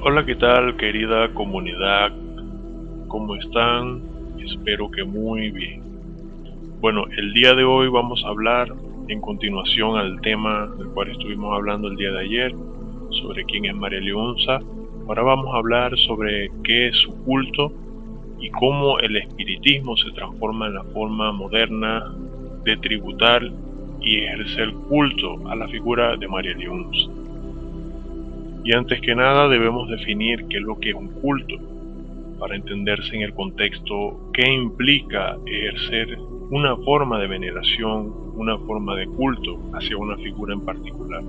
Hola, ¿qué tal, querida comunidad? ¿Cómo están? Espero que muy bien. Bueno, el día de hoy vamos a hablar en continuación al tema del cual estuvimos hablando el día de ayer, sobre quién es María Leonza. Ahora vamos a hablar sobre qué es su culto y cómo el espiritismo se transforma en la forma moderna de tributar y ejercer culto a la figura de María Leonza. Y antes que nada debemos definir qué es lo que es un culto, para entenderse en el contexto qué implica ejercer una forma de veneración, una forma de culto hacia una figura en particular.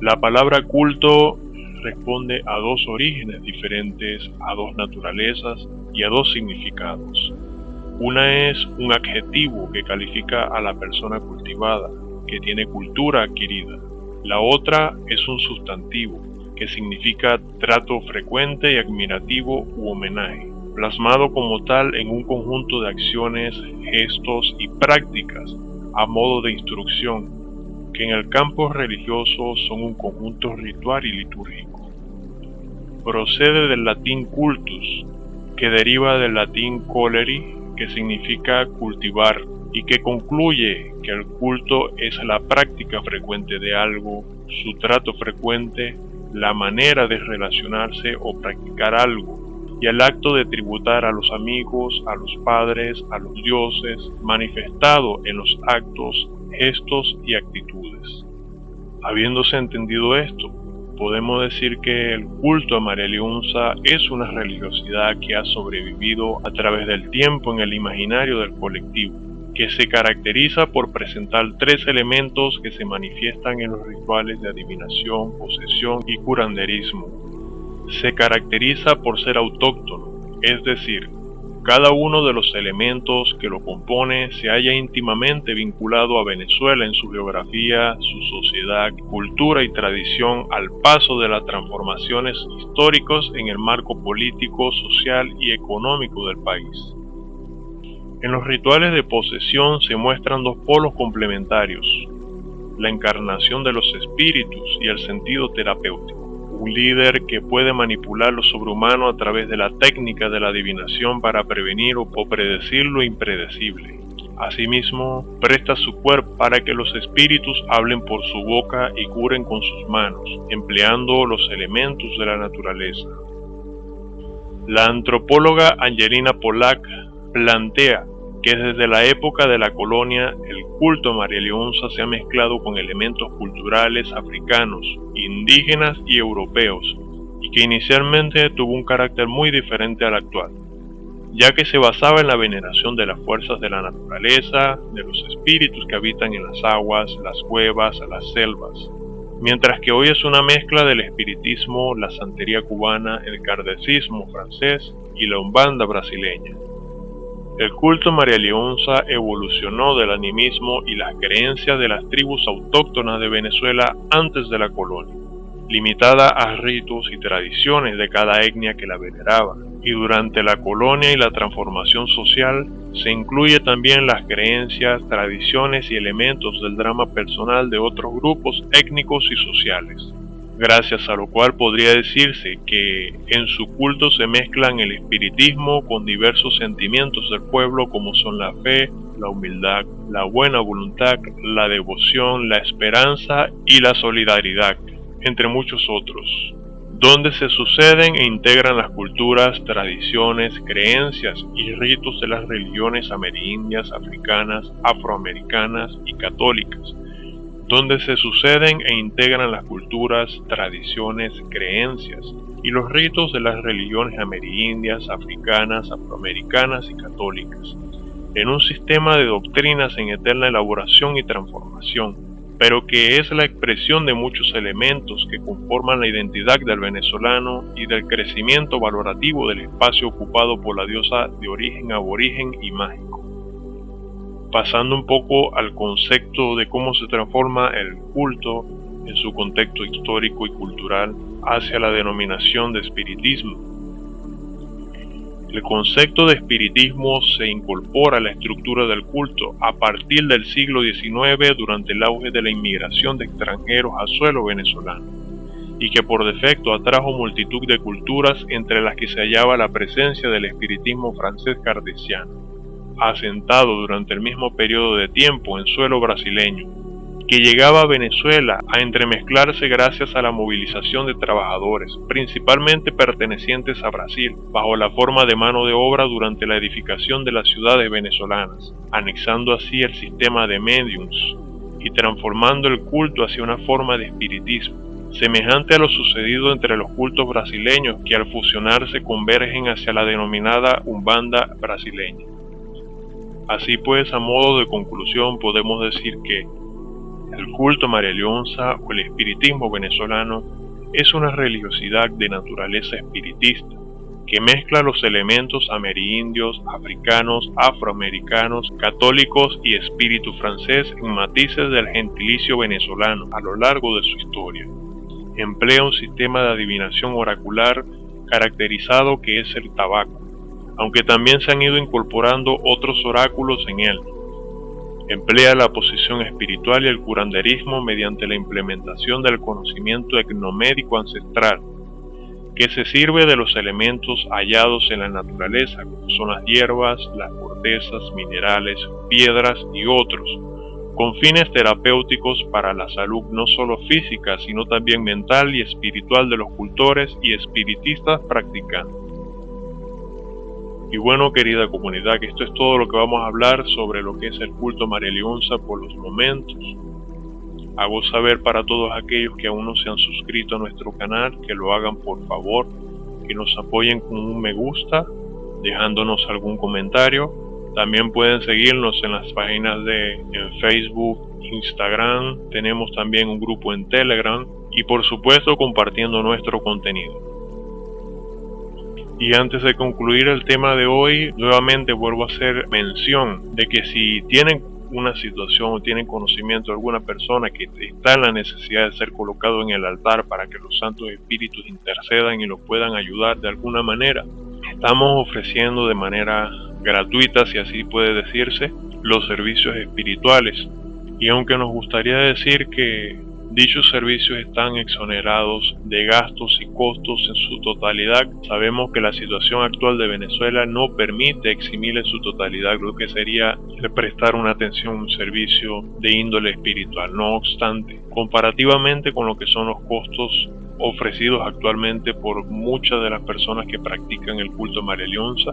La palabra culto responde a dos orígenes diferentes, a dos naturalezas y a dos significados. Una es un adjetivo que califica a la persona cultivada, que tiene cultura adquirida. La otra es un sustantivo, que significa trato frecuente y admirativo u homenaje, plasmado como tal en un conjunto de acciones, gestos y prácticas a modo de instrucción, que en el campo religioso son un conjunto ritual y litúrgico. Procede del latín cultus, que deriva del latín coleri, que significa cultivar, y que concluye que el culto es la práctica frecuente de algo, su trato frecuente, la manera de relacionarse o practicar algo, y el acto de tributar a los amigos, a los padres, a los dioses, manifestado en los actos, gestos y actitudes. Habiéndose entendido esto, podemos decir que el culto a María Leonza es una religiosidad que ha sobrevivido a través del tiempo en el imaginario del colectivo, que se caracteriza por presentar tres elementos que se manifiestan en los rituales de adivinación, posesión y curanderismo. Se caracteriza por ser autóctono, es decir, cada uno de los elementos que lo compone se halla íntimamente vinculado a Venezuela en su geografía, su sociedad, cultura y tradición al paso de las transformaciones históricas en el marco político, social y económico del país. En los rituales de posesión se muestran dos polos complementarios, la encarnación de los espíritus y el sentido terapéutico. Un líder que puede manipular lo sobrehumano a través de la técnica de la adivinación para prevenir o predecir lo impredecible. Asimismo, presta su cuerpo para que los espíritus hablen por su boca y curen con sus manos, empleando los elementos de la naturaleza. La antropóloga Angelina Pollack plantea que desde la época de la colonia el culto a María Leonza se ha mezclado con elementos culturales africanos, indígenas y europeos, y que inicialmente tuvo un carácter muy diferente al actual, ya que se basaba en la veneración de las fuerzas de la naturaleza, de los espíritus que habitan en las aguas, las cuevas, las selvas, mientras que hoy es una mezcla del espiritismo, la santería cubana, el kardecismo francés y la umbanda brasileña. El culto a María Leonza evolucionó del animismo y las creencias de las tribus autóctonas de Venezuela antes de la colonia, limitada a ritos y tradiciones de cada etnia que la veneraba, y durante la colonia y la transformación social se incluye también las creencias, tradiciones y elementos del drama personal de otros grupos étnicos y sociales, gracias a lo cual podría decirse que en su culto se mezclan el espiritismo con diversos sentimientos del pueblo como son la fe, la humildad, la buena voluntad, la devoción, la esperanza y la solidaridad, entre muchos otros, donde se suceden e integran las culturas, tradiciones, creencias y ritos de las religiones amerindias, africanas, afroamericanas y católicas, donde se suceden e integran las culturas, tradiciones, creencias y los ritos de las religiones amerindias, africanas, afroamericanas y católicas, en un sistema de doctrinas en eterna elaboración y transformación, pero que es la expresión de muchos elementos que conforman la identidad del venezolano y del crecimiento valorativo del espacio ocupado por la diosa de origen aborigen y mágico. Pasando un poco al concepto de cómo se transforma el culto en su contexto histórico y cultural hacia la denominación de espiritismo. El concepto de espiritismo se incorpora a la estructura del culto a partir del siglo XIX durante el auge de la inmigración de extranjeros a suelo venezolano, y que por defecto atrajo multitud de culturas entre las que se hallaba la presencia del espiritismo francés kardeciano, asentado durante el mismo periodo de tiempo en suelo brasileño, que llegaba a Venezuela a entremezclarse gracias a la movilización de trabajadores, principalmente pertenecientes a Brasil, bajo la forma de mano de obra durante la edificación de las ciudades venezolanas, anexando así el sistema de médiums y transformando el culto hacia una forma de espiritismo, semejante a lo sucedido entre los cultos brasileños que al fusionarse convergen hacia la denominada Umbanda brasileña. Así pues, a modo de conclusión, podemos decir que el culto María Leonza o el espiritismo venezolano es una religiosidad de naturaleza espiritista que mezcla los elementos amerindios, africanos, afroamericanos, católicos y espíritu francés en matices del gentilicio venezolano a lo largo de su historia. Emplea un sistema de adivinación oracular caracterizado que es el tabaco, aunque también se han ido incorporando otros oráculos en él. Emplea la posición espiritual y el curanderismo mediante la implementación del conocimiento etnomédico ancestral, que se sirve de los elementos hallados en la naturaleza, como son las hierbas, las cortezas, minerales, piedras y otros, con fines terapéuticos para la salud no solo física, sino también mental y espiritual de los cultores y espiritistas practicantes. Y bueno, querida comunidad, que esto es todo lo que vamos a hablar sobre lo que es el culto María Leonza por los momentos. Hago saber para todos aquellos que aún no se han suscrito a nuestro canal, que lo hagan por favor, que nos apoyen con un me gusta, dejándonos algún comentario. También pueden seguirnos en las páginas en Facebook, Instagram, tenemos también un grupo en Telegram y por supuesto compartiendo nuestro contenido. Y antes de concluir el tema de hoy, nuevamente vuelvo a hacer mención de que si tienen una situación o tienen conocimiento de alguna persona que está en la necesidad de ser colocado en el altar para que los santos espíritus intercedan y lo puedan ayudar de alguna manera, estamos ofreciendo de manera gratuita, si así puede decirse, los servicios espirituales. Y aunque nos gustaría decir que dichos servicios están exonerados de gastos y costos en su totalidad, sabemos que la situación actual de Venezuela no permite eximir en su totalidad lo que sería prestar una atención, un servicio de índole espiritual. No obstante, comparativamente con lo que son los costos ofrecidos actualmente por muchas de las personas que practican el culto María Leonza,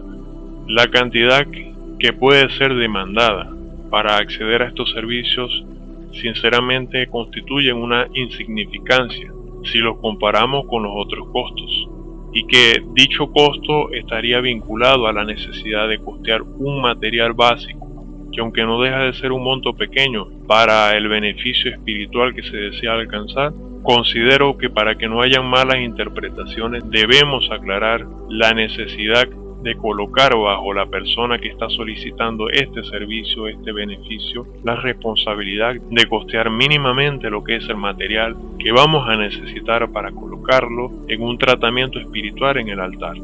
la cantidad que puede ser demandada para acceder a estos servicios sinceramente constituyen una insignificancia si los comparamos con los otros costos, y que dicho costo estaría vinculado a la necesidad de costear un material básico, que aunque no deja de ser un monto pequeño para el beneficio espiritual que se desea alcanzar, considero que para que no hayan malas interpretaciones debemos aclarar la necesidad de colocar bajo la persona que está solicitando este servicio, este beneficio, la responsabilidad de costear mínimamente lo que es el material que vamos a necesitar para colocarlo en un tratamiento espiritual en el altar.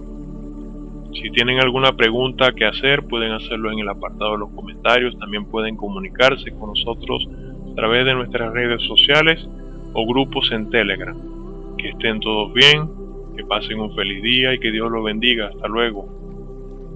Si tienen alguna pregunta que hacer, pueden hacerlo en el apartado de los comentarios. También pueden comunicarse con nosotros a través de nuestras redes sociales o grupos en Telegram. Que estén todos bien, que pasen un feliz día y que Dios los bendiga. Hasta luego.